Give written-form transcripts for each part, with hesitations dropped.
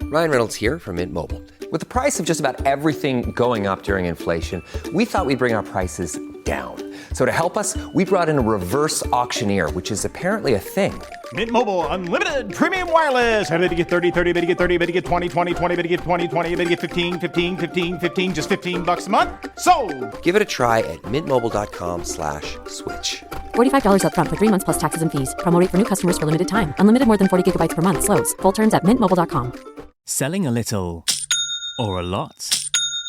Ryan Reynolds here from Mint Mobile. With the price of just about everything going up during inflation, we thought we'd bring our prices down. So to help us, we brought in a reverse auctioneer, which is apparently a thing. Mint Mobile Unlimited Premium Wireless. How to get 30, 30, bit to get 30, bit to get 20, 20, 20, bit to get 20, 20, bit to get 15, 15, 15, 15, just $15 a month? Sold! Give it a try at mintmobile.com/switch. $45 up front for 3 months plus taxes and fees. Promo rate for new customers for limited time. Unlimited more than 40 gigabytes per month. Slows full terms at mintmobile.com. Selling a little or a lot?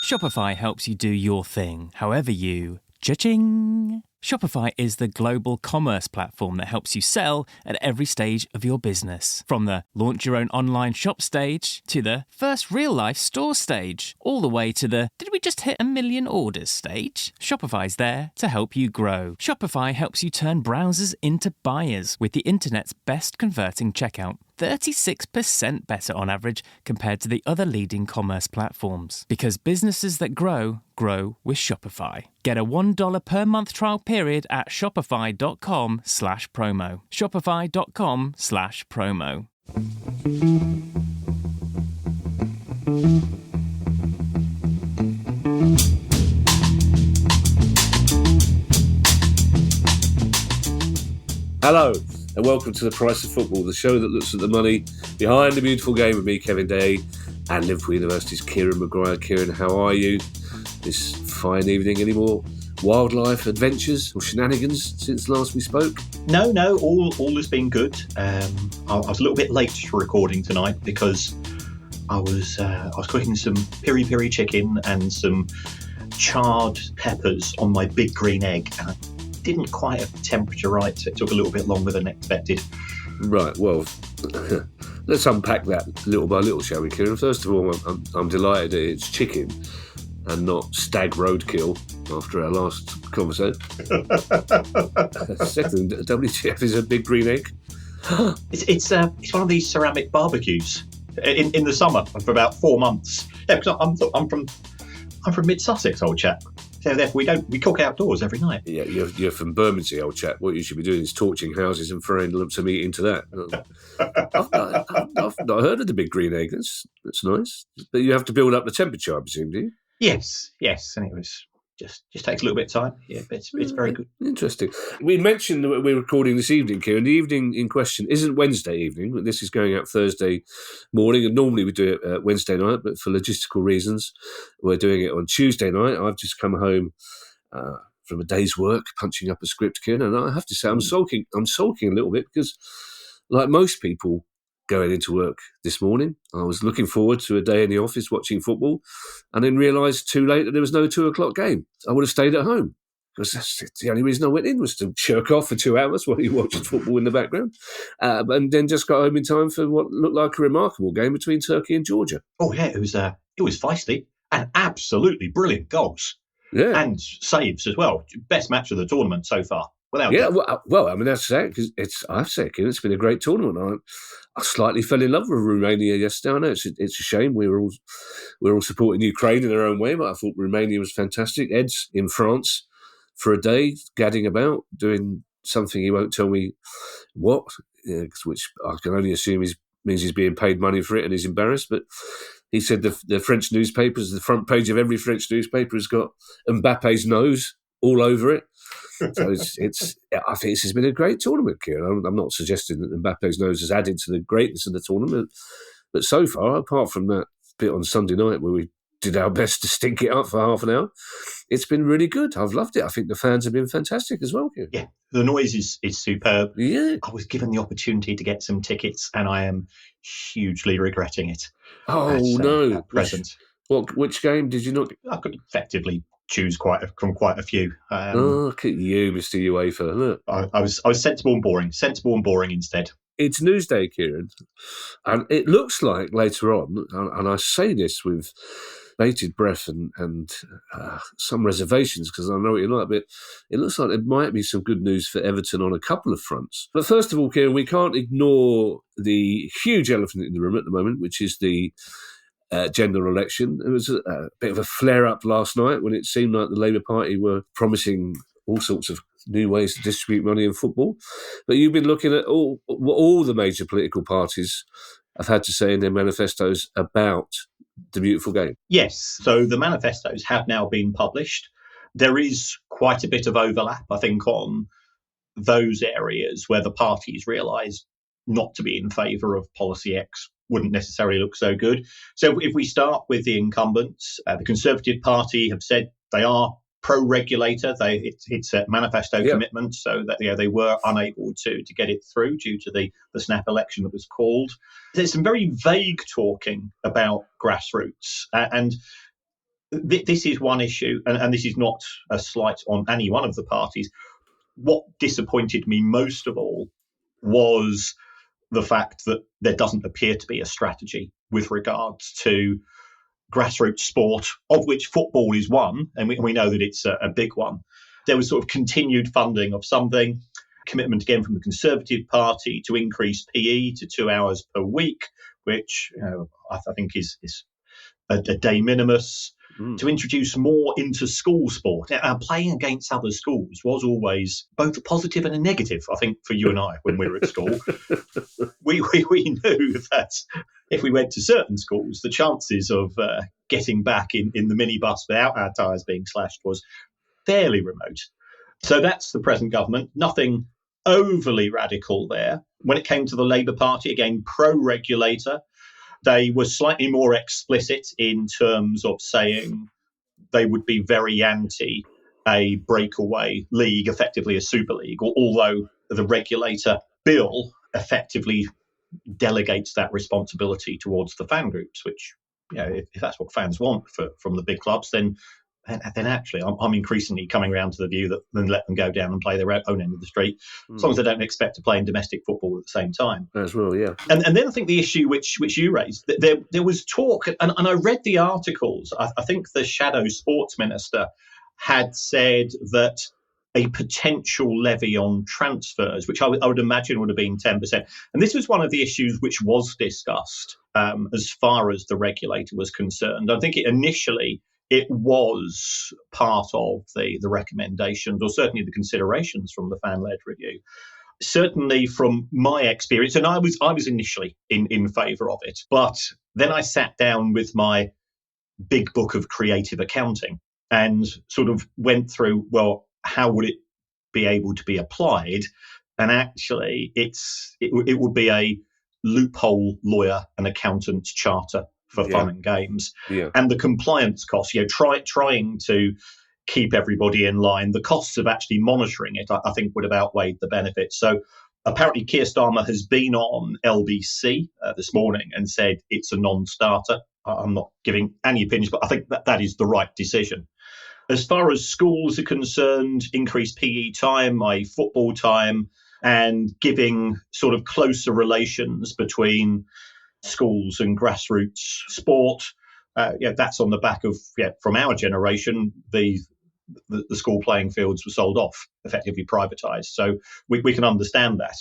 Shopify helps you do your thing, however you cha-ching. Shopify is the global commerce platform that helps you sell at every stage of your business. From the launch your own online shop stage to the first real life store stage, all the way to the did we just hit 1 million orders stage? Shopify's there to help you grow. Shopify helps you turn browsers into buyers with the internet's best converting checkout. 36% better on average compared to the other leading commerce platforms. Because businesses that grow, grow with Shopify. Get a $1 per month trial period at shopify.com/promo. Shopify.com/promo. Hello, and welcome to The Price of Football, the show that looks at the money behind the beautiful game with me, Kevin Day, and Liverpool University's Kieran Maguire. Kieran, how are you this fine evening? Any more wildlife adventures or shenanigans since last we spoke? No, all has been good. I was a little bit late to recording tonight because I was cooking some piri-piri chicken and some charred peppers on my big green egg, and I didn't quite have the temperature right, so it took a little bit longer than expected. Right, well, let's unpack that little by little, shall we, Kieran? First of all, I'm delighted that it's chicken and not stag roadkill after our last conversation. Second, WTF is a big green egg. It's one of these ceramic barbecues in the summer for about 4 months. Yeah, because I'm from mid Sussex, old chap. So therefore we cook outdoors every night. Yeah, you're from Bermondsey, old chap. What you should be doing is torching houses and throwing lumps of meat into that. I've not heard of the big green egg. That's nice. But you have to build up the temperature, I presume, do you? Yes, and it was just takes a little bit of time. Yeah, but it's very good. Interesting. We mentioned that we're recording this evening, Kieran. The evening in question isn't Wednesday evening, but this is going out Thursday morning, and normally we do it Wednesday night, but for logistical reasons, we're doing it on Tuesday night. I've just come home from a day's work, punching up a script, Kieran, and I have to say I'm sulking a little bit because, like most people going into work this morning, I was looking forward to a day in the office watching football and then realised too late that there was no 2 o'clock game. I would have stayed at home because that's the only reason I went in was to shirk off for 2 hours while you watched football in the background, and then just got home in time for what looked like a remarkable game between Turkey and Georgia. Oh yeah, it was feisty and absolutely brilliant goals. Yeah, and saves as well. Best match of the tournament so far. Yeah, well, I mean, that's it, because it's been a great tournament. I slightly fell in love with Romania yesterday. I know it's a shame we're all supporting Ukraine in their own way, but I thought Romania was fantastic. Ed's in France for a day, gadding about, doing something he won't tell me what, which I can only assume means he's being paid money for it and he's embarrassed. But he said the French newspapers, the front page of every French newspaper has got Mbappe's nose all over it. So I think this has been a great tournament, Kieran. I'm not suggesting that Mbappe's nose has added to the greatness of the tournament, but so far, apart from that bit on Sunday night where we did our best to stink it up for half an hour, it's been really good. I've loved it. I think the fans have been fantastic as well, Kieran. Yeah, the noise is superb. Yeah. I was given the opportunity to get some tickets and I am hugely regretting it. Oh, no. Present. Which game did you not? I could effectively choose from quite a few. Look at you, Mr. UEFA. Look. I was sensible and boring instead. It's Newsday, Kieran, and it looks like later on, and I say this with bated breath and some reservations because I know what you're like, but it looks like there might be some good news for Everton on a couple of fronts. But first of all, Kieran, we can't ignore the huge elephant in the room at the moment, which is the general election. There was a bit of a flare-up last night when it seemed like the Labour Party were promising all sorts of new ways to distribute money in football. But you've been looking at all the major political parties have had to say in their manifestos about the beautiful game? Yes. So the manifestos have now been published. There is quite a bit of overlap, I think, on those areas where the parties realise not to be in favour of policy X wouldn't necessarily look so good. So if we start with the incumbents, the Conservative Party have said they are pro-regulator. It's a manifesto commitment, so that they were unable to get it through due to the snap election that was called. There's some very vague talking about grassroots, and this is one issue, and this is not a slight on any one of the parties. What disappointed me most of all was the fact that there doesn't appear to be a strategy with regards to grassroots sport, of which football is one, and we know that it's a big one. There was sort of continued funding of something, commitment again from the Conservative Party to increase PE to 2 hours per week, which I think is a de minimis. To introduce more into-school sport. Now, playing against other schools was always both a positive and a negative, I think, for you and I when we were at school. we knew that if we went to certain schools, the chances of getting back in the minibus without our tyres being slashed was fairly remote. So that's the present government. Nothing overly radical there. When it came to the Labour Party, again, pro-regulator, they were slightly more explicit in terms of saying they would be very anti a breakaway league, effectively a super league, although the regulator bill effectively delegates that responsibility towards the fan groups, which, if that's what fans want from the big clubs, then actually I'm increasingly coming around to the view that then let them go down and play their own end of the street, as long as they don't expect to play in domestic football at the same time. As well, yeah. And then I think the issue which you raised, there was talk, and I read the articles. I think the shadow sports minister had said that a potential levy on transfers, which I would imagine would have been 10%. And this was one of the issues which was discussed as far as the regulator was concerned. I think initially it was part of the recommendations, or certainly the considerations from the fan-led review. Certainly from my experience, and I was initially in favour of it, but then I sat down with my big book of creative accounting and sort of went through, well, how would it be able to be applied? And actually, it would be a loophole lawyer and accountant's charter for fun and games, and the compliance costs. Trying to keep everybody in line. The costs of actually monitoring it, I think, would have outweighed the benefits. So apparently, Keir Starmer has been on LBC this morning and said it's a non-starter. I'm not giving any opinions, but I think that is the right decision. As far as schools are concerned, increased PE time, my football time, and giving sort of closer relations between schools and grassroots sport. That's on the back of, from our generation, the school playing fields were sold off, effectively privatised. So we can understand that.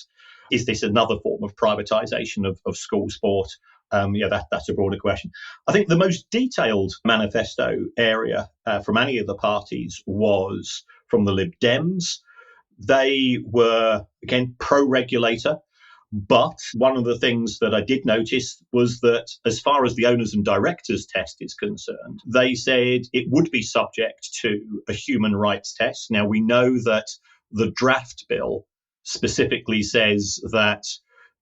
Is this another form of privatisation of school sport? That's a broader question. I think the most detailed manifesto area from any of the parties was from the Lib Dems. They were, again, pro-regulator. But one of the things that I did notice was that as far as the owners and directors test is concerned, they said it would be subject to a human rights test. Now, we know that the draft bill specifically says that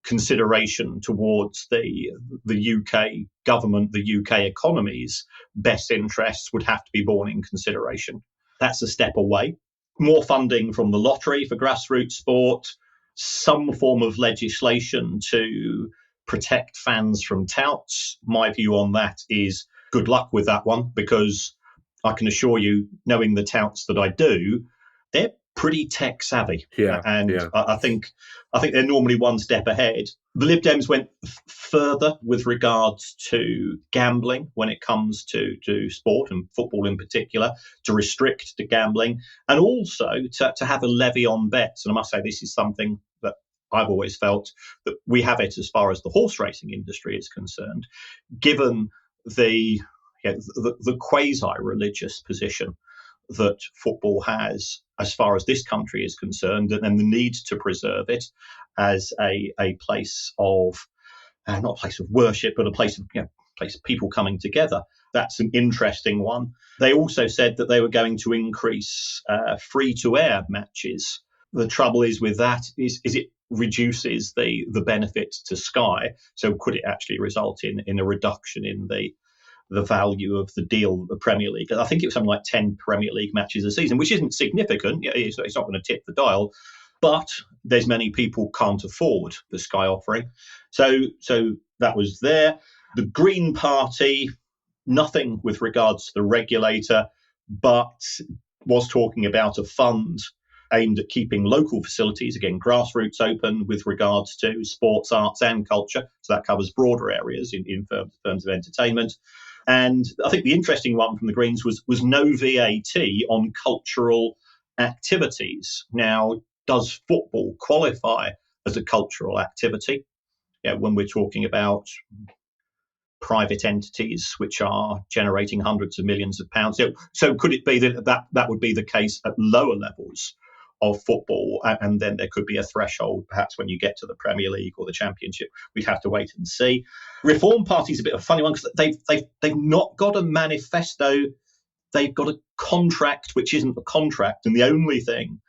consideration towards the UK government, the UK economy's best interests would have to be borne in consideration. That's a step away. More funding from the lottery for grassroots sport, some form of legislation to protect fans from touts. My view on that is good luck with that one, because I can assure you, knowing the touts that I do, they're pretty tech savvy. I think they're normally one step ahead. The Lib Dems went further with regards to gambling when it comes to sport and football in particular, to restrict the gambling, and also to have a levy on bets. And I must say, this is something that I've always felt that we have it as far as the horse racing industry is concerned, given the quasi-religious position that football has as far as this country is concerned, and the need to preserve it as a place of not a place of worship, but a place of people coming together. That's an interesting one. They also said that they were going to increase free-to-air matches. The trouble is with that is it reduces the benefit to Sky. So could it actually result in a reduction in the value of the deal, the Premier League? I think it was something like 10 Premier League matches a season, which isn't significant. It's not going to tip the dial, but there's many people can't afford the Sky offering. So that was there. The Green Party, nothing with regards to the regulator, but was talking about a fund aimed at keeping local facilities, again, grassroots open with regards to sports, arts and culture. So that covers broader areas in terms of entertainment. And I think the interesting one from the Greens was no VAT on cultural activities. Now, does football qualify as a cultural activity? When we're talking about private entities which are generating hundreds of millions of pounds. So could it be that would be the case at lower levels of football, and then there could be a threshold perhaps when you get to the Premier League or the Championship? We'd have to wait and see. Reform Party's a bit of a funny one because they've not got a manifesto. They've got a contract which isn't a contract, and the only thing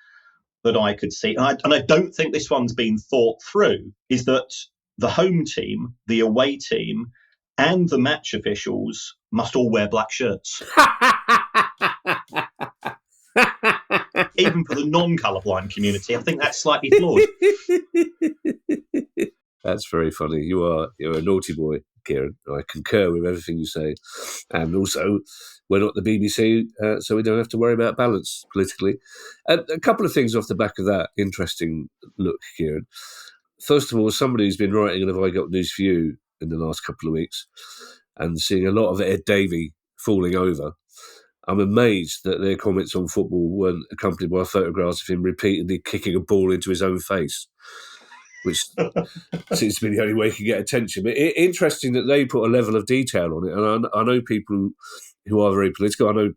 that I could see, and I don't think this one's been thought through, is that the home team, the away team, and the match officials must all wear black shirts. Even for the non-colourblind community, I think that's slightly flawed. That's very funny. You're a naughty boy, Kieran. I concur with everything you say. And also, we're not the BBC, so we don't have to worry about balance politically. A couple of things off the back of that interesting look, Kieran. First of all, somebody who's been writing and Have I Got News For You in the last couple of weeks and seeing a lot of Ed Davey falling over, I'm amazed that their comments on football weren't accompanied by photographs of him repeatedly kicking a ball into his own face, which seems to be the only way he can get attention. But interesting that they put a level of detail on it. And I know people who are very political. I know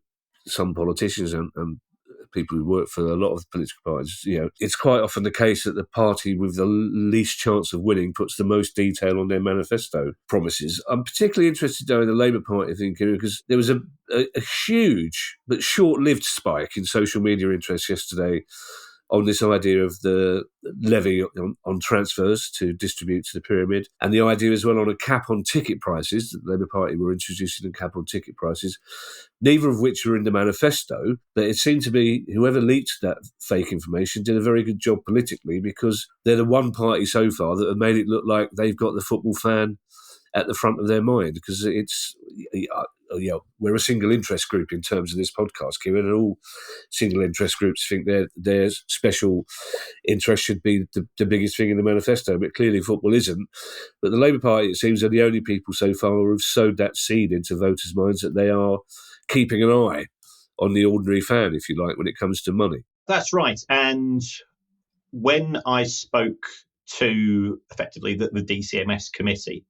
some politicians and people who work for a lot of political parties. It's quite often the case that the party with the least chance of winning puts the most detail on their manifesto promises. I'm particularly interested though in the Labour Party thing, because there was a huge but short-lived spike in social media interest yesterday on this idea of the levy on transfers to distribute to the pyramid, and the idea as well on a cap on ticket prices. The Labour Party were introducing a cap on ticket prices, neither of which are in the manifesto, but it seemed to be whoever leaked that fake information did a very good job politically, because they're the one party so far that have made it look like they've got the football fan at the front of their mind, because we're a single interest group in terms of this podcast, Kieran, and all single interest groups think their special interest should be the biggest thing in the manifesto, but clearly football isn't. But the Labour Party, it seems, are the only people so far who have sowed that seed into voters' minds that they are keeping an eye on the ordinary fan, if you like, when it comes to money. That's right. And when I spoke to effectively the DCMS committee,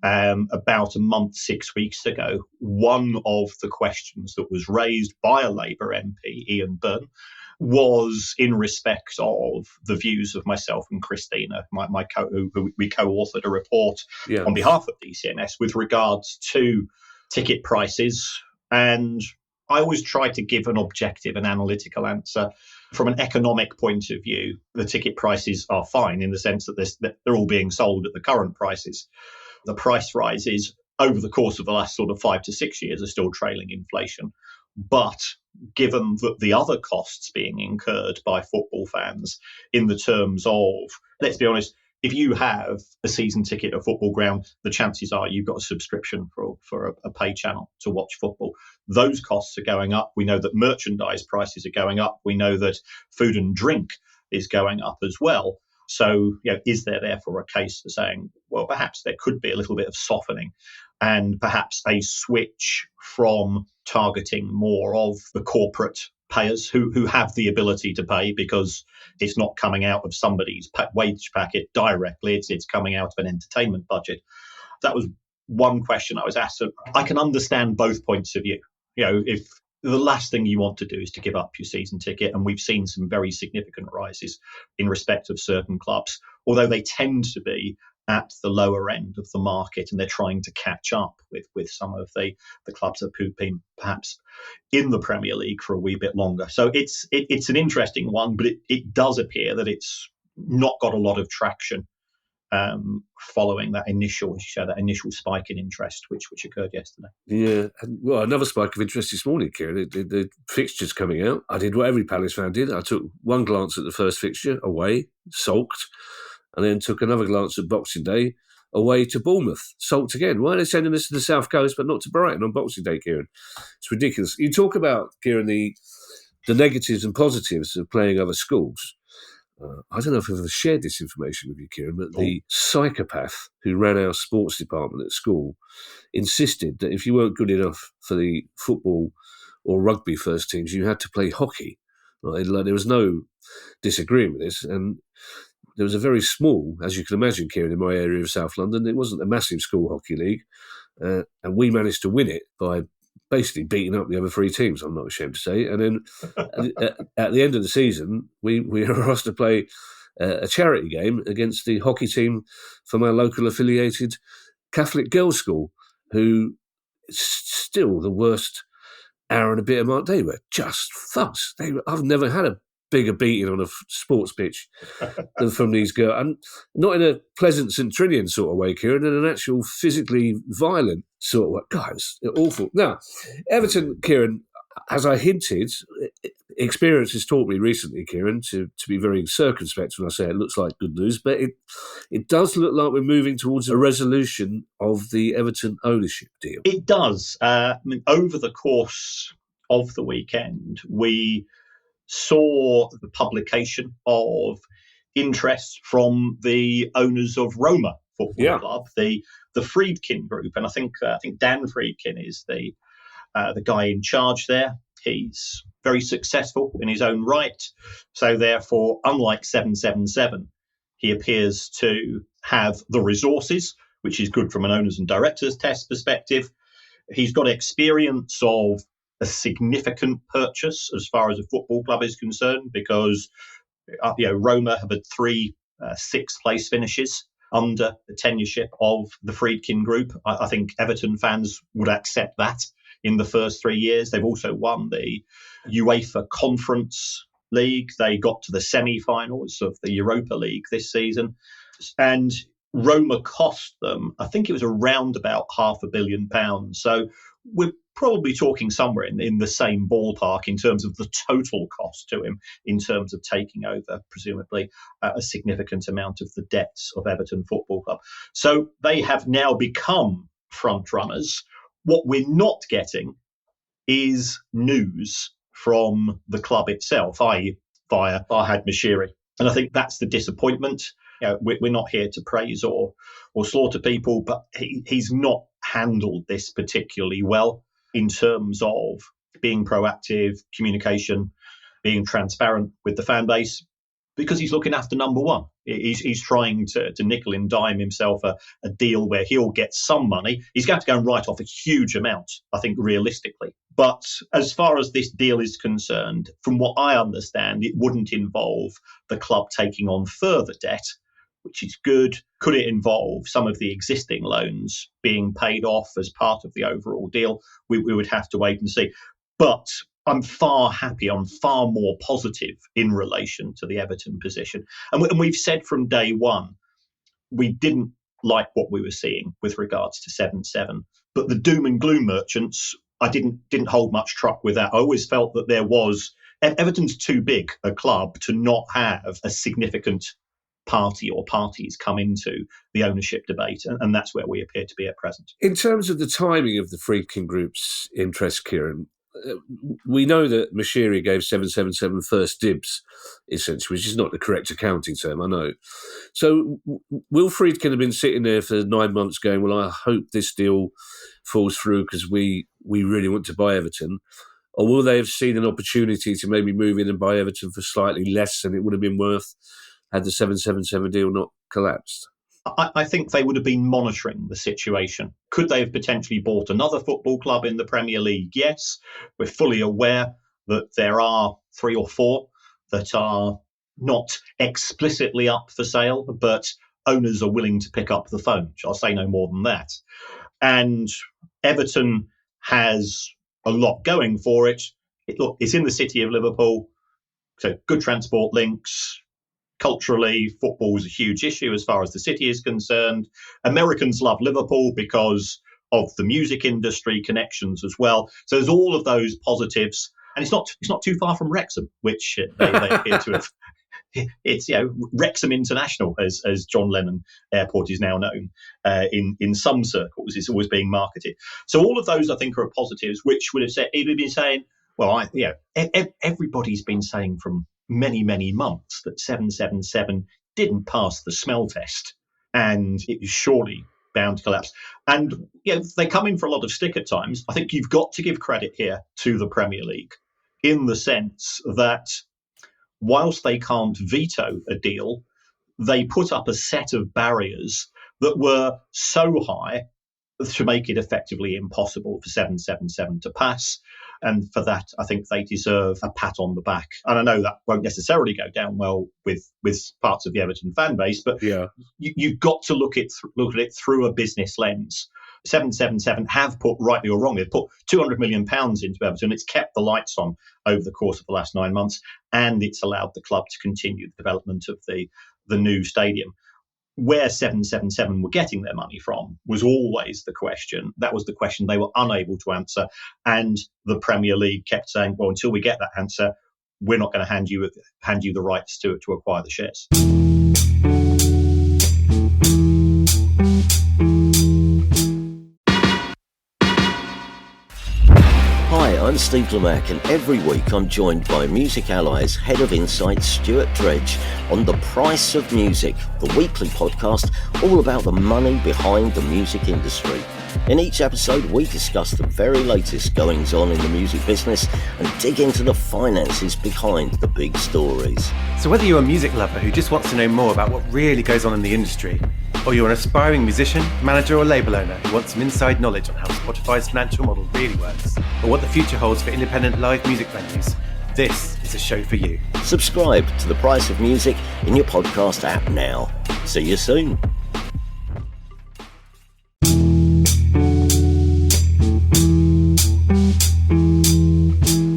about a month, 6 weeks ago, one of the questions that was raised by a Labour MP, Ian Byrne, was in respect of the views of myself and Christina, who we co-authored a report on behalf of DCMS with regards to ticket prices. And I always try to give an objective and analytical answer. From an economic point of view, the ticket prices are fine in the sense that they're all being sold at the current prices. The price rises over the course of the last sort of 5 to 6 years are still trailing inflation. But given that the other costs being incurred by football fans in the terms of, let's be honest, if you have a season ticket at a football ground, the chances are you've got a subscription for a pay channel to watch football. Those costs are going up. We know that merchandise prices are going up. We know that food and drink is going up as well. So, is there therefore a case for saying, well, perhaps there could be a little bit of softening and perhaps a switch from targeting more of the corporate payers who have the ability to pay because it's not coming out of somebody's wage packet directly, it's coming out of an entertainment budget. That was one question I was asked. So I can understand both points of view. If the last thing you want to do is to give up your season ticket, and we've seen some very significant rises in respect of certain clubs, although they tend to be at the lower end of the market, and they're trying to catch up with some of the clubs that have been perhaps in the Premier League for a wee bit longer. So it's an interesting one, but it does appear that it's not got a lot of traction following that initial spike in interest which occurred yesterday. Yeah, and, well, another spike of interest this morning, Kieran. The fixtures coming out. I did what every Palace fan did. I took one glance at the first fixture, away, sulked, and then took another glance at Boxing Day, away to Bournemouth, sulked again. Why are they sending us to the South Coast but not to Brighton on Boxing Day, Kieran? It's ridiculous. You talk about, Kieran, the negatives and positives of playing other schools. I don't know if I've ever shared this information with you, Kieran, but the psychopath who ran our sports department at school insisted that if you weren't good enough for the football or rugby first teams, you had to play hockey. Right? Like, there was no disagreeing with this. And there was a very small, as you can imagine, Kieran, in my area of South London. It wasn't a massive school hockey league. And we managed to win it by basically beating up the other three teams, I'm not ashamed to say. And then at the end of the season, we were asked to play a charity game against the hockey team from our local affiliated Catholic girls' school, who is still the worst hour and a bit of my day. Were just thugs. I've never had a bigger beating on a sports pitch than from these girls. And not in a pleasant St. Trinian sort of way, Kieran, in an actual physically violent sort of way. God, it's awful. Now, Everton, Kieran, as I hinted, experience has taught me recently, Kieran, to be very circumspect when I say it looks like good news, but it does look like we're moving towards a resolution of the Everton ownership deal. It does. Over the course of the weekend, we saw the publication of interest from the owners of Roma Football Club, the Friedkin Group, and I think Dan Friedkin is the guy in charge there. He's very successful in his own right, so therefore, unlike 777, he appears to have the resources, which is good from an owners and directors test perspective. He's got experience of a significant purchase as far as a football club is concerned, because Roma have had 3 sixth place finishes under the tenureship of the Friedkin Group. I think Everton fans would accept that in the first 3 years. They've also won the UEFA Conference League. They got to the semi-finals of the Europa League this season. And Roma cost them, I think it was around about £500 million. So we're probably talking somewhere in the same ballpark in terms of the total cost to him, in terms of taking over, presumably, a significant amount of the debts of Everton Football Club. So they have now become front runners. What we're not getting is news from the club itself, i.e. via Farhad Moshiri. And I think that's the disappointment. We're not here to praise or slaughter people, but he's not handled this particularly well in terms of being proactive, communication, being transparent with the fan base, because he's looking after number one. He's trying to nickel and dime himself a deal where he'll get some money. He's going to go and write off a huge amount, I think, realistically. But as far as this deal is concerned, from what I understand, it wouldn't involve the club taking on further debt, which is good. Could it involve some of the existing loans being paid off as part of the overall deal? We would have to wait and see. But I'm far more positive in relation to the Everton position. And we've said from day one, we didn't like what we were seeing with regards to 7-7. But the doom and gloom merchants, I didn't hold much truck with that. I always felt that Everton's too big a club to not have a significant party or parties come into the ownership debate, and that's where we appear to be at present. In terms of the timing of the Friedkin Group's interest, Kieran, we know that Moshiri gave 777 first dibs, essentially, which is not the correct accounting term, I know. So will Friedkin have been sitting there for 9 months going, well, I hope this deal falls through because we really want to buy Everton? Or will they have seen an opportunity to maybe move in and buy Everton for slightly less than it would have been worth had the 777 deal not collapsed? I think they would have been monitoring the situation. Could they have potentially bought another football club in the Premier League? Yes. We're fully aware that there are 3 or 4 that are not explicitly up for sale, but owners are willing to pick up the phone. I'll say no more than that. And Everton has a lot going for it. It's in the city of Liverpool, so good transport links. Culturally, football is a huge issue as far as the city is concerned. Americans love Liverpool because of the music industry connections as well. So there's all of those positives. And it's not too far from Wrexham, which they appear to have. It's Wrexham International, as John Lennon Airport is now known in some circles. It's always being marketed. So all of those, I think, are positives, which would have said he'd have been saying, well, everybody's been saying from many, many months that 777 didn't pass the smell test, and it was surely bound to collapse. And they come in for a lot of stick at times. I think you've got to give credit here to the Premier League in the sense that whilst they can't veto a deal, they put up a set of barriers that were so high to make it effectively impossible for 777 to pass. And for that, I think they deserve a pat on the back. And I know that won't necessarily go down well with parts of the Everton fan base, but you've got to look at it through a business lens. 777 have put, rightly or wrongly, they've put £200 million into Everton. It's kept the lights on over the course of the last 9 months, and it's allowed the club to continue the development of the new stadium. Where 777 were getting their money from was always the question. That was the question they were unable to answer. And the Premier League kept saying, well, until we get that answer, we're not going to hand you the rights to acquire the shares. Hi, I'm Steve Lamack, and every week I'm joined by Music Ally's Head of Insight, Stuart Dredge, on The Price of Music, the weekly podcast all about the money behind the music industry. In each episode, we discuss the very latest goings-on in the music business and dig into the finances behind the big stories. So whether you're a music lover who just wants to know more about what really goes on in the industry, or you're an aspiring musician, manager or label owner who wants some inside knowledge on how Spotify's financial model really works, or what the future holds for independent live music venues, this is a show for you. Subscribe to The Price of Music in your podcast app now. See you soon.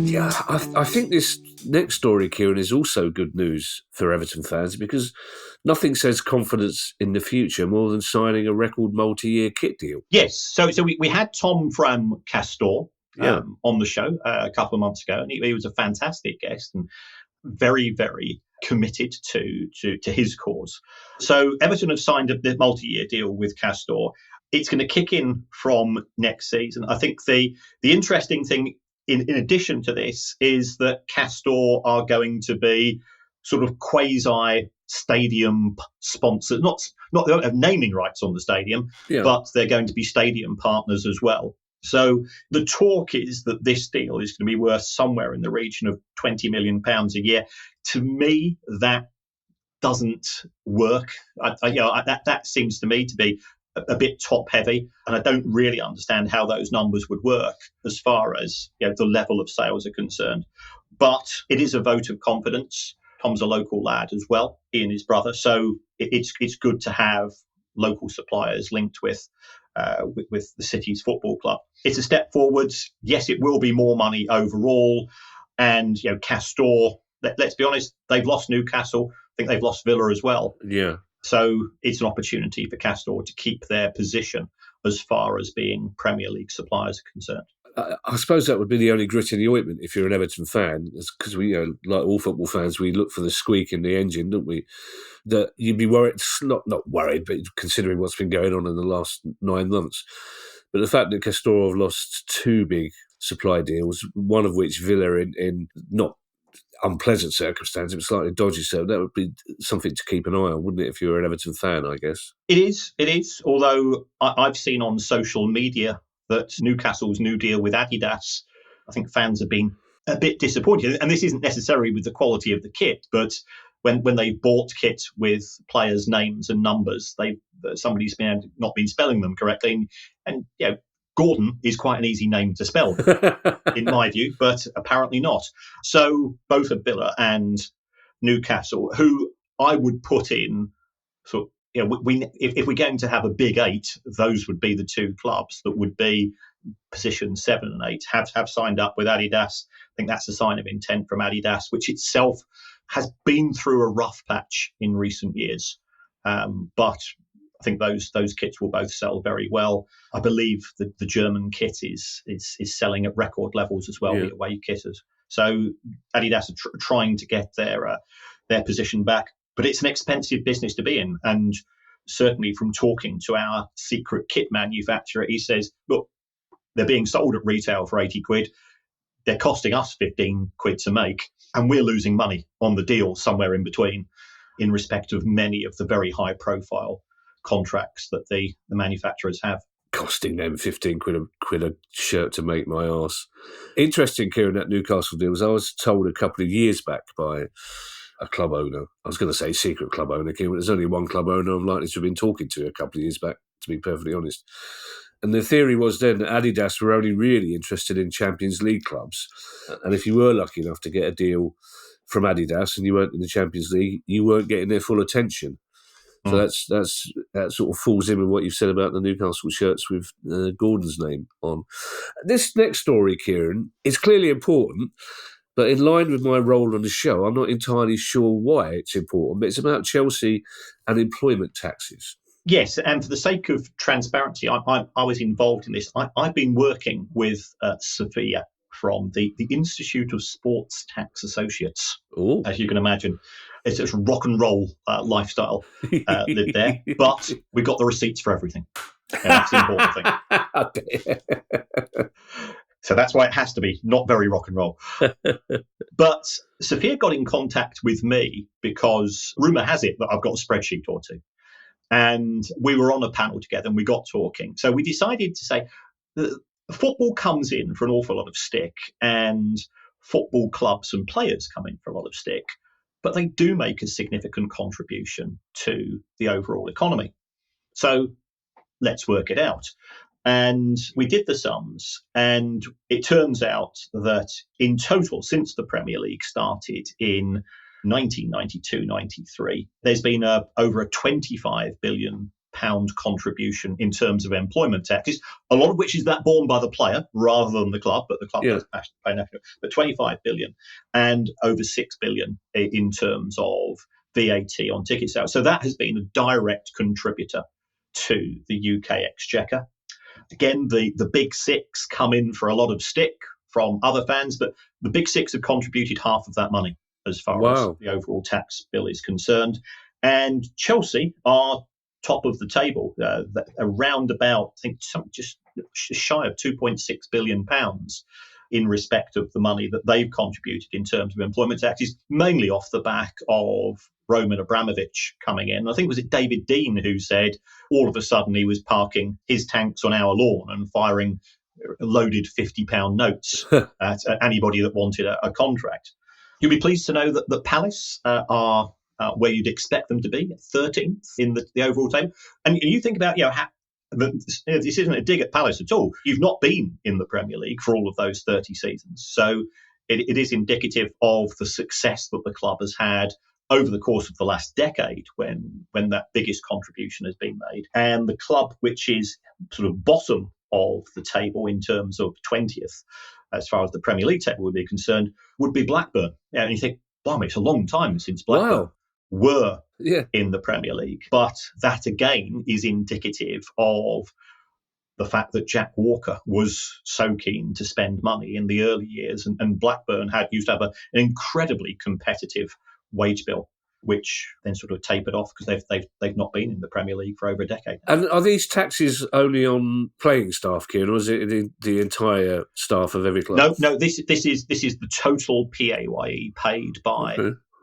Yeah, I think this next story, Kieran, is also good news for Everton fans because nothing says confidence in the future more than signing a record multi-year kit deal. Yes, so we had Tom from Castore on the show a couple of months ago, and he was a fantastic guest and very, very committed to his cause. So Everton have signed a multi-year deal with Castore. It's going to kick in from next season. I think the interesting thing in addition to this is that Castore are going to be sort of quasi stadium sponsors. Not they don't have naming rights on the stadium, but they're going to be stadium partners as well. So the talk is that this deal is going to be worth somewhere in the region of £20 million a year. To me, that doesn't work. That seems to me to be a bit top heavy, and I don't really understand how those numbers would work as far as the level of sales are concerned. But it is a vote of confidence. Tom's a local lad as well, he and his brother, so it's good to have local suppliers linked with the city's football club. It's a step forwards. Yes, it will be more money overall, and Castore. Let's be honest, they've lost Newcastle. I think they've lost Villa as well. Yeah. So it's an opportunity for Castore to keep their position as far as being Premier League suppliers are concerned. I suppose that would be the only grit in the ointment if you're an Everton fan, because we, like all football fans, we look for the squeak in the engine, don't we? That you'd be worried, not worried, but considering what's been going on in the last 9 months. But the fact that Castore have lost 2 big supply deals, one of which Villa in not unpleasant circumstances, but slightly dodgy, so that would be something to keep an eye on, wouldn't it, if you're an Everton fan, I guess? It is. Although I've seen on social media that Newcastle's new deal with Adidas, I think fans have been a bit disappointed. And this isn't necessarily with the quality of the kit, but when they've bought kit with players' names and numbers, somebody's not been spelling them correctly. And Gordon is quite an easy name to spell, in my view, but apparently not. So both of Villa and Newcastle, who I would put in sort of if we're going to have a big 8, those would be the 2 clubs that would be positions 7 and 8 have signed up with Adidas. I think that's a sign of intent from Adidas, which itself has been through a rough patch in recent years. But I think those kits will both sell very well. I believe the German kit is selling at record levels as well, the away kitters. So Adidas are trying to get their position back. But it's an expensive business to be in. And certainly from talking to our secret kit manufacturer, he says, look, they're being sold at retail for 80 quid. They're costing us 15 quid to make. And we're losing money on the deal somewhere in between in respect of many of the very high profile contracts that the manufacturers have. Costing them 15 quid a shirt to make, my arse. Interesting, Kieran, that Newcastle deal was I was told a couple of years back by a club owner. I was going to say secret club owner, Kieran. There's only one club owner I'm likely to have been talking to a couple of years back, to be perfectly honest. And the theory was then that Adidas were only really interested in Champions League clubs. And if you were lucky enough to get a deal from Adidas and you weren't in the Champions League, you weren't getting their full attention. So that sort of falls in with what you've said about the Newcastle shirts with Gordon's name on. This next story, Kieran, is clearly important, but in line with my role on the show, I'm not entirely sure why it's important, but it's about Chelsea and employment taxes. Yes, and for the sake of transparency, I was involved in this. I've been working with Sophia from the Institute of Sports Tax Associates, as you can imagine. It's a rock and roll lifestyle lived there, but we got the receipts for everything. And that's the important thing. So that's why it has to be not very rock and roll. But Sophia got in contact with me because rumour has it that I've got a spreadsheet or two. And we were on a panel together and we got talking. So we decided to say that football comes in for an awful lot of stick and football clubs and players come in for a lot of stick, but they do make a significant contribution to the overall economy. So let's work it out. And we did the sums, and it turns out that in total, since the Premier League started in 1992-93, there's been over a £25 billion contribution in terms of employment taxes, a lot of which is that borne by the player rather than the club, but the club does pay national, but 25 billion and over 6 billion in terms of VAT on ticket sales. So that has been a direct contributor to the UK exchequer. Again, the big 6 come in for a lot of stick from other fans, but the big 6 have contributed half of that money as far as the overall tax bill is concerned. And Chelsea are top of the table, around about, I think, just shy of £2.6 billion in respect of the money that they've contributed in terms of employment taxes, mainly off the back of Roman Abramovich coming in. I think it was David Dean who said all of a sudden he was parking his tanks on our lawn and firing loaded £50 notes at anybody that wanted a contract. You'll be pleased to know that Palace are where you'd expect them to be, 13th in the overall table. And you think about, this isn't a dig at Palace at all. You've not been in the Premier League for all of those 30 seasons. So it is indicative of the success that the club has had over the course of the last decade when that biggest contribution has been made. And the club, which is sort of bottom of the table in terms of 20th, as far as the Premier League table would be concerned, would be Blackburn. And you think, blimey, it's a long time since Blackburn were in the Premier League. But that, again, is indicative of the fact that Jack Walker was so keen to spend money in the early years, and Blackburn used to have an incredibly competitive wage bill, which then sort of tapered off because they've not been in the Premier League for over a decade now. And are these taxes only on playing staff, Kieran, or is it the entire staff of every club? No. This is the total PAYE paid by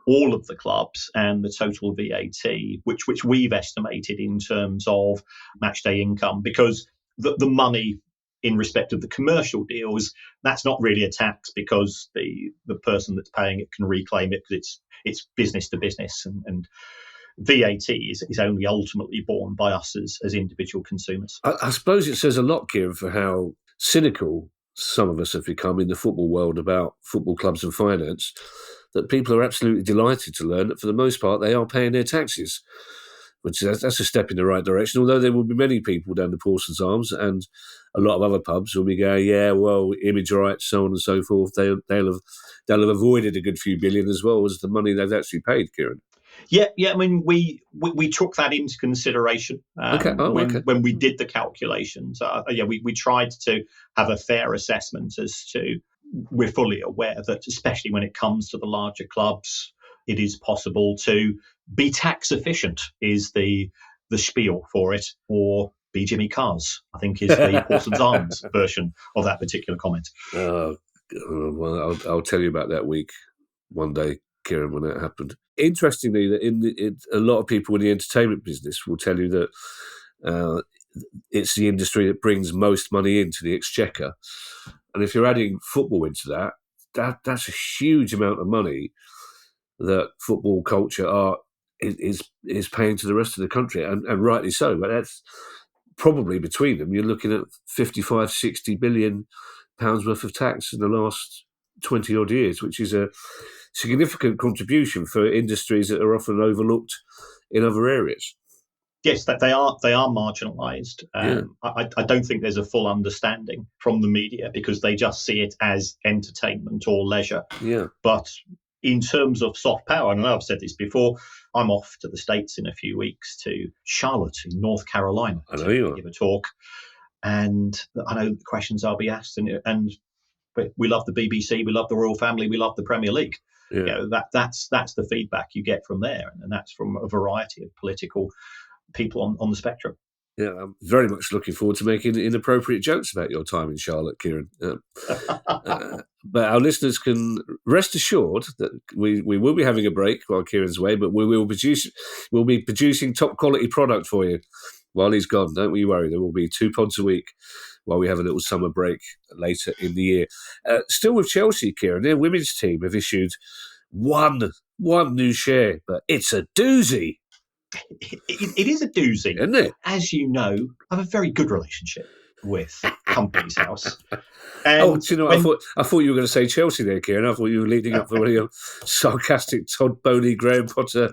all of the clubs, and the total VAT, which we've estimated in terms of matchday income, because the money in respect of the commercial deals, that's not really a tax because the person that's paying it can reclaim it because it's business to business, and VAT is only ultimately borne by us as individual consumers. I suppose it says a lot, Kieran, for how cynical some of us have become in the football world about football clubs and finance, that people are absolutely delighted to learn that for the most part they are paying their taxes. which that's a step in the right direction. Although there will be many people down the Parsons Arms and a lot of other pubs will be going, yeah, well, image rights, so on and so forth. They'll have avoided a good few billion as well as the money they've actually paid, Kieran. Yeah. I mean, we took that into consideration when we did the calculations. We tried to have a fair assessment as to. We're fully aware that, especially when it comes to the larger clubs, it is possible to be tax efficient. Is the spiel for it, or be Jimmy Carr's, I think, is the Parsons Arms version of that particular comment. Well, I'll tell you about that week one day, Kieran, when it happened. Interestingly, that a lot of people in the entertainment business will tell you that it's the industry that brings most money into the exchequer. And if you're adding football into that's a huge amount of money that football culture is paying to the rest of the country, and rightly so. But that's probably between them, you're looking at 55, 60 billion pounds worth of tax in the last 20 odd years, which is a significant contribution for industries that are often overlooked in other areas. Yes, that they are marginalised. I don't think there's a full understanding from the media because they just see it as entertainment or leisure. Yeah. But in terms of soft power, and I know I've said this before, I'm off to the States in a few weeks to Charlotte in North Carolina to give a talk. And I know the questions I'll be asked, and we love the BBC, we love the Royal Family, we love the Premier League. Yeah. That's the feedback you get from there, and that's from a variety of political people on the spectrum. Yeah, I'm very much looking forward to making inappropriate jokes about your time in Charlotte, Kieran. But our listeners can rest assured that we will be having a break while Kieran's away, but we'll be producing top quality product for you while he's gone. Don't we worry. There will be 2 pods a week while we have a little summer break later in the year. Still with Chelsea, Kieran, their women's team have issued one new share, but it's a doozy. It is a doozy, isn't it? As you know, I have a very good relationship with Companies House. And do you know? I thought you were going to say Chelsea there, Kieran. I thought you were leading up for one of your sarcastic Todd Boney, Graham Potter,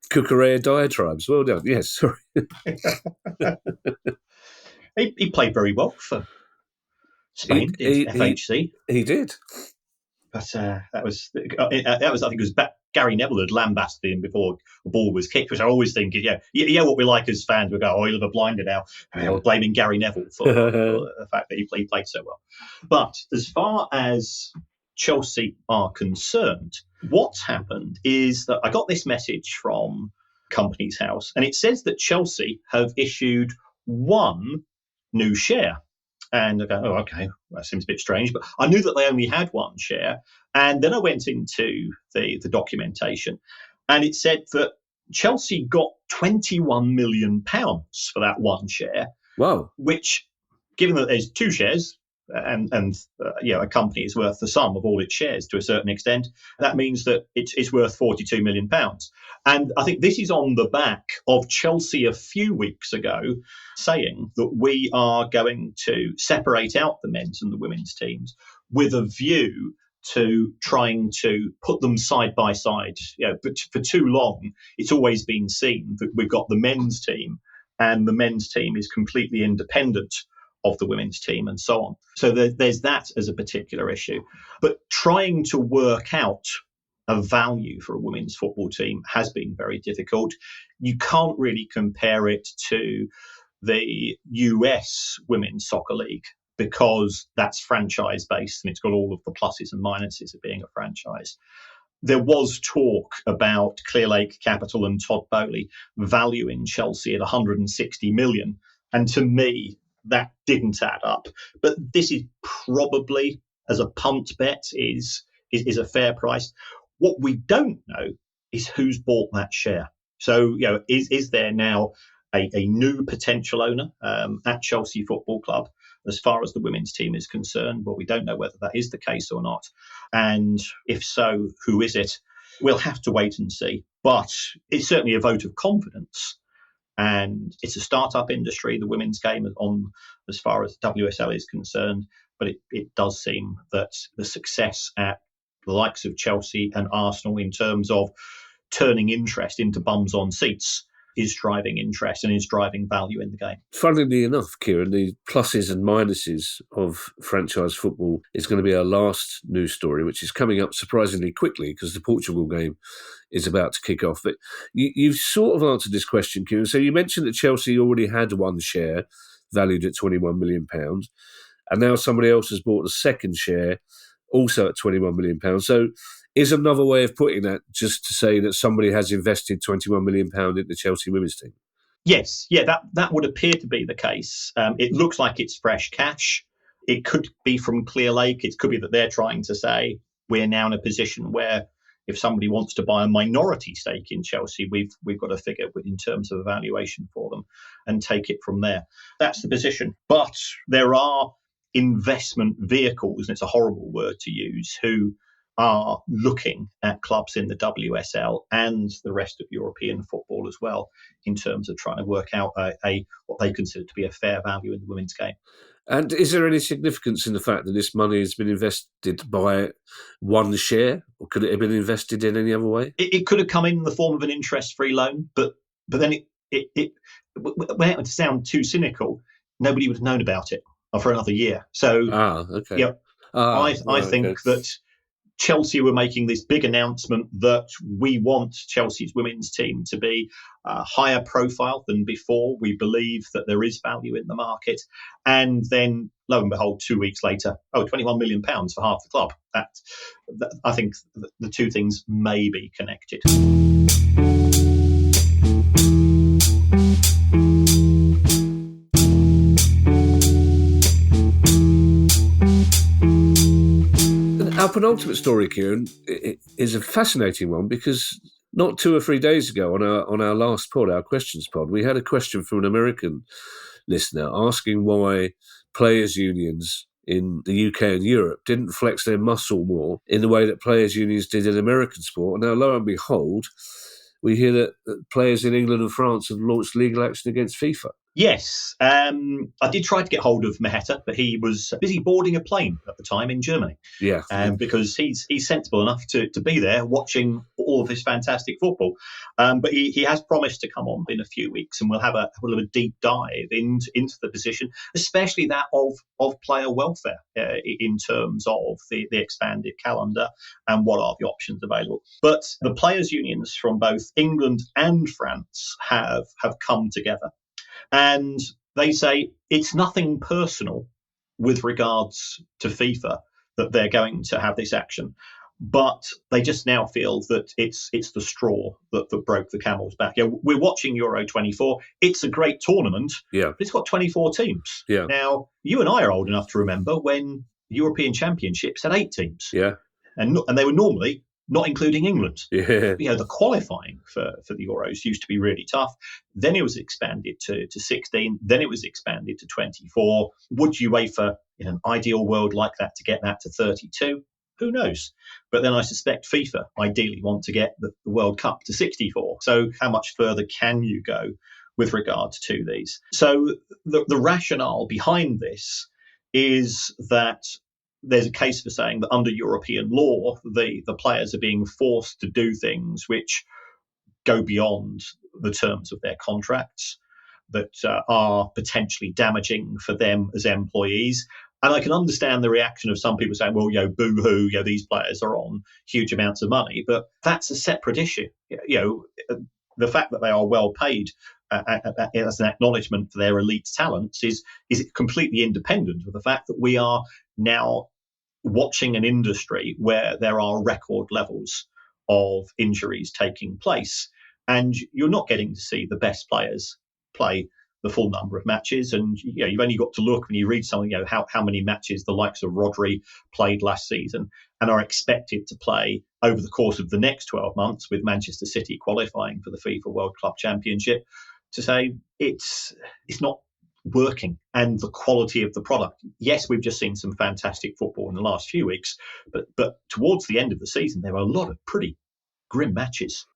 Cucurella diatribes. Well done. Yes, sorry. He played very well for Spain, FHC. He did. But that was I think it was Gary Neville had lambasted him before the ball was kicked, which I always think, what we like as fans. We go, oh, he'll have a blinder now. We're blaming Gary Neville for the fact that he played so well. But as far as Chelsea are concerned, what's happened is that I got this message from Companies House, and it says that Chelsea have issued one new share. And I go, oh, okay, that seems a bit strange. But I knew that they only had one share. And then I went into the documentation, and it said that Chelsea got £21 million for that one share. Wow. Which, given that there's 2 shares, and a company is worth the sum of all its shares to a certain extent, that means that it's worth £42 million. And I think this is on the back of Chelsea a few weeks ago saying that we are going to separate out the men's and the women's teams with a view to trying to put them side by side. But for too long, it's always been seen that we've got the men's team and the men's team is completely independent of the women's team and so on. So there's that as a particular issue. But trying to work out a value for a women's football team has been very difficult. You can't really compare it to the US Women's Soccer League because that's franchise-based and it's got all of the pluses and minuses of being a franchise. There was talk about Clearlake Capital and Todd Bowley valuing Chelsea at 160 million. And to me, that didn't add up. But this is probably, as a punt bet, is a fair price. What we don't know is who's bought that share. So, is there now a new potential owner at Chelsea Football Club as far as the women's team is concerned? Well, we don't know whether that is the case or not. And if so, who is it? We'll have to wait and see. But it's certainly a vote of confidence. And it's a startup industry, the women's game, on as far as WSL is concerned. But it does seem that the success at the likes of Chelsea and Arsenal in terms of turning interest into bums on seats is driving interest and is driving value in the game. Funnily enough, Kieran, the pluses and minuses of franchise football is going to be our last news story, which is coming up surprisingly quickly because the Portugal game is about to kick off. But you've sort of answered this question, Kieran. So you mentioned that Chelsea already had one share valued at £21 million, and now somebody else has bought a second share also at £21 million. So is another way of putting that just to say that somebody has invested £21 million in the Chelsea women's team? Yes, yeah, that would appear to be the case. It looks like it's fresh cash. It could be from Clear Lake. It could be that they're trying to say we're now in a position where if somebody wants to buy a minority stake in Chelsea, we've got a figure in terms of evaluation for them and take it from there. That's the position. But there are investment vehicles, and it's a horrible word to use, who are looking at clubs in the WSL and the rest of European football as well in terms of trying to work out what they consider to be a fair value in the women's game. And is there any significance in the fact that this money has been invested by one share, or could it have been invested in any other way? It could have come in the form of an interest-free loan, but then when it would sound too cynical, nobody would have known about it for another year. So, okay. Yeah, I think that Chelsea were making this big announcement that we want Chelsea's women's team to be higher profile than before. We believe that there is value in the market. And then, lo and behold, 2 weeks later, £21 million for half the club. I think the two things may be connected. Our penultimate story, Kieran, is a fascinating one because not 2 or 3 days ago on our last pod, our questions pod, we had a question from an American listener asking why players' unions in the UK and Europe didn't flex their muscle more in the way that players' unions did in American sport. And now, lo and behold, we hear that players in England and France have launched legal action against FIFA. Yes. I did try to get hold of Maheta, but he was busy boarding a plane at the time in Germany. Yeah. Because he's sensible enough to be there watching all of this fantastic football. But he has promised to come on in a few weeks, and we'll have a deep dive into the position, especially that of player welfare in terms of the expanded calendar and what are the options available. But the players' unions from both England and France have come together. And they say it's nothing personal with regards to FIFA that they're going to have this action. But they just now feel that it's the straw that broke the camel's back. Yeah, we're watching Euro 24. It's a great tournament, but it's got 24 teams. Yeah. Now, you and I are old enough to remember when European Championships had 8 teams. Yeah. And they were normally not including England. Yeah. The qualifying for the Euros used to be really tough. Then it was expanded to 16. Then it was expanded to 24. Would UEFA, in an ideal world like that, to get that to 32? Who knows? But then I suspect FIFA ideally want to get the World Cup to 64. So how much further can you go with regards to these? So the rationale behind this is that there's a case for saying that under European law, the players are being forced to do things which go beyond the terms of their contracts, that are potentially damaging for them as employees. And I can understand the reaction of some people saying, well, boo-hoo, these players are on huge amounts of money. But that's a separate issue. The fact that they are well paid as an acknowledgement for their elite talents is completely independent of the fact that we are now watching an industry where there are record levels of injuries taking place. And you're not getting to see the best players play the full number of matches. And you've only got to look when you read something, how many matches the likes of Rodri played last season and are expected to play over the course of the next 12 months with Manchester City qualifying for the FIFA World Club Championship, to say it's not working. And the quality of the product. Yes, we've just seen some fantastic football in the last few weeks, but towards the end of the season, there were a lot of pretty grim matches,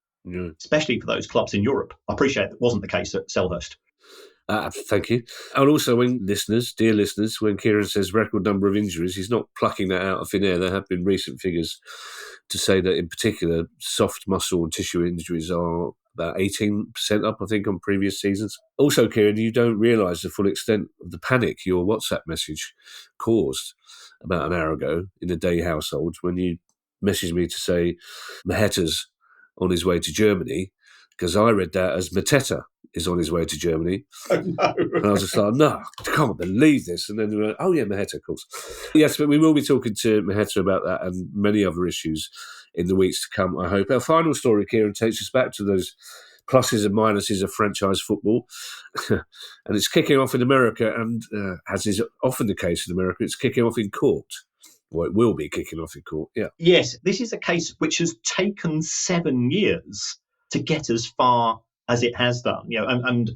especially for those clubs in Europe. I appreciate that wasn't the case at Selhurst. Thank you. And also, dear listeners, when Kieran says record number of injuries, he's not plucking that out of thin air. There have been recent figures to say that, in particular, soft muscle and tissue injuries are about 18% up, I think, on previous seasons. Also, Kieran, you don't realise the full extent of the panic your WhatsApp message caused about an hour ago in the Day household when you messaged me to say Maheta's on his way to Germany, because I read that as Mateta is on his way to Germany. Oh, no. And I was just like, no, I can't believe this. And then we went, oh yeah, Maheta, of course. Yes, but we will be talking to Maheta about that and many other issues in the weeks to come, I hope. Our final story, Kieran, takes us back to those pluses and minuses of franchise football. And it's kicking off in America, and as is often the case in America, it's kicking off in court. Well, it will be kicking off in court, yeah. Yes, this is a case which has taken 7 years to get as far as it has done. And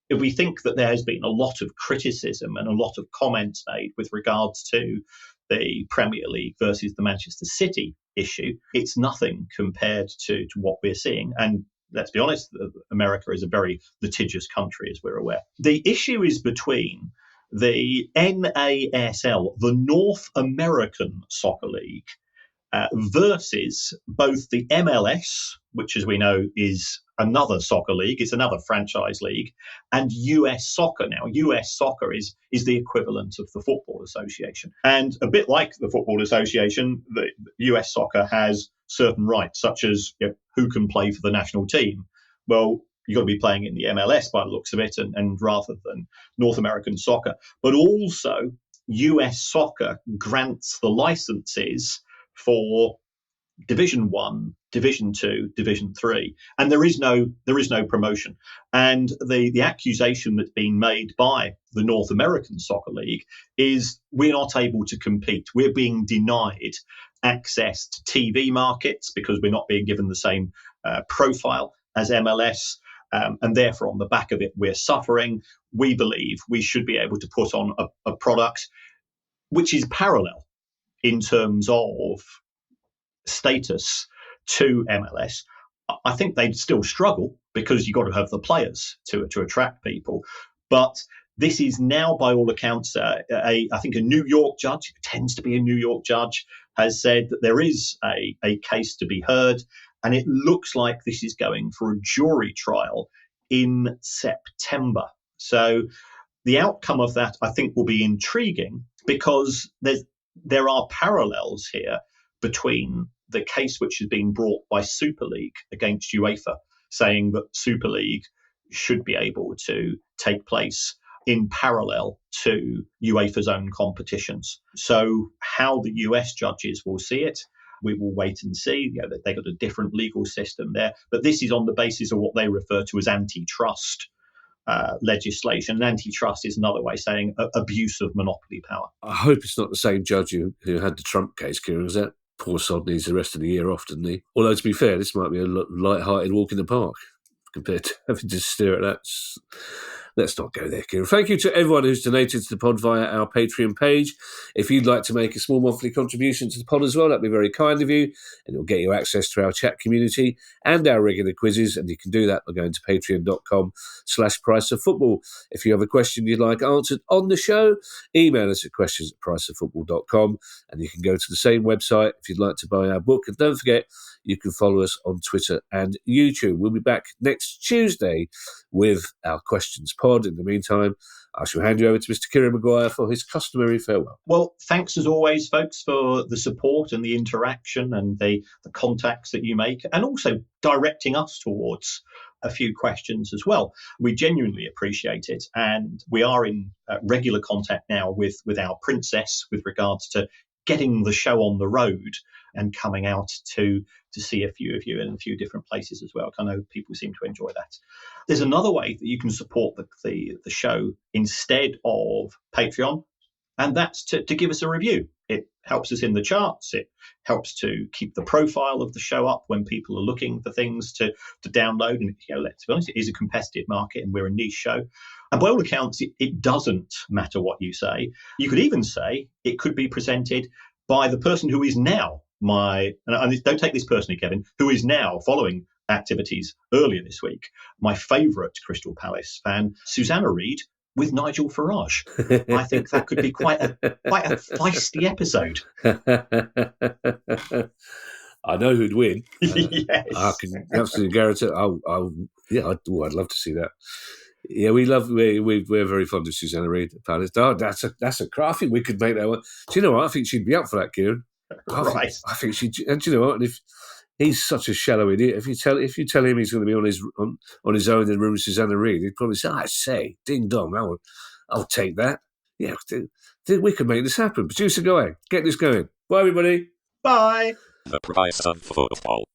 if we think that there has been a lot of criticism and a lot of comments made with regards to the Premier League versus the Manchester City issue, it's nothing compared to what we're seeing. And let's be honest, America is a very litigious country, as we're aware. The issue is between the NASL, the North American Soccer League, versus both the MLS, which, as we know, is another soccer league, it's another franchise league, and US Soccer. Now, US Soccer is the equivalent of the Football Association. And a bit like the Football Association, the US Soccer has certain rights, such as who can play for the national team. Well, you've got to be playing in the MLS by the looks of it, and rather than North American Soccer. But also, US Soccer grants the licenses for Division 1, Division 2, Division 3, and there is no promotion. And the accusation that's been made by the North American Soccer League is we're not able to compete. We're being denied access to TV markets because we're not being given the same profile as MLS, and therefore on the back of it we're suffering. We believe we should be able to put on a product which is parallel in terms of status to MLS. I think they'd still struggle because you've got to have the players to attract people. But this is now, by all accounts, I think a New York judge, who tends to be a New York judge, has said that there is a case to be heard, and it looks like this is going for a jury trial in September. So the outcome of that, I think, will be intriguing because there are parallels here between the case which has been brought by Super League against UEFA, saying that Super League should be able to take place in parallel to UEFA's own competitions. So how the US judges will see it, we will wait and see. They've got a different legal system there, but this is on the basis of what they refer to as antitrust legislation. And antitrust is another way of saying abuse of monopoly power. I hope it's not the same judge who had the Trump case, Kieran. Is that poor sod needs the rest of the year off, doesn't he? Although, to be fair, this might be a light-hearted walk in the park compared to having to stare at that. Let's not go there, Kieran. Thank you to everyone who's donated to the pod via our Patreon page. If you'd like to make a small monthly contribution to the pod as well, that'd be very kind of you, and it'll get you access to our chat community and our regular quizzes, and you can do that by going to patreon.com/priceoffootball. If you have a question you'd like answered on the show, email us at questions@priceoffootball.com, and you can go to the same website if you'd like to buy our book. And don't forget, you can follow us on Twitter and YouTube. We'll be back next Tuesday with our questions pod. In the meantime, I shall hand you over to Mr. Kieran Maguire for his customary farewell. Well, thanks as always, folks, for the support and the interaction and the contacts that you make, and also directing us towards a few questions as well. We genuinely appreciate it, and we are in regular contact now with our princess with regards to getting the show on the road and coming out to see a few of you in a few different places as well. I know people seem to enjoy that. There's another way that you can support the show instead of Patreon, and that's to give us a review. It helps us in the charts. It helps to keep the profile of the show up when people are looking for things to download. And let's be honest, it is a competitive market and we're a niche show. And by all accounts, it doesn't matter what you say. You could even say it could be presented by the person who is now and don't take this personally, Kevin, who is now following activities earlier this week, my favourite Crystal Palace fan, Susanna Reid, with Nigel Farage. I think that could be quite a feisty episode. I know who'd win. Yes. I can absolutely guarantee. I'd love to see that. Yeah, we're very fond of Susanna Reid. That's a craft. I think we could make that one. Do you know what? I think she'd be up for that, Kieran. Right. I think she. And do you know what? And if he's such a shallow idiot, if you tell him he's going to be on his own in the room with Susanna Reid, he'd probably say, "I say, ding dong, I'll take that." Yeah, we could make this happen. Producer, go ahead, get this going. Bye, everybody. Bye. The price of football.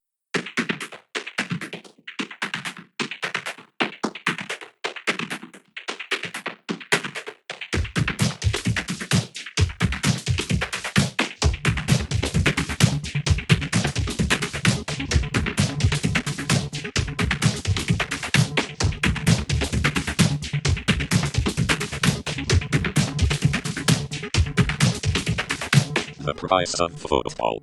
The price of football.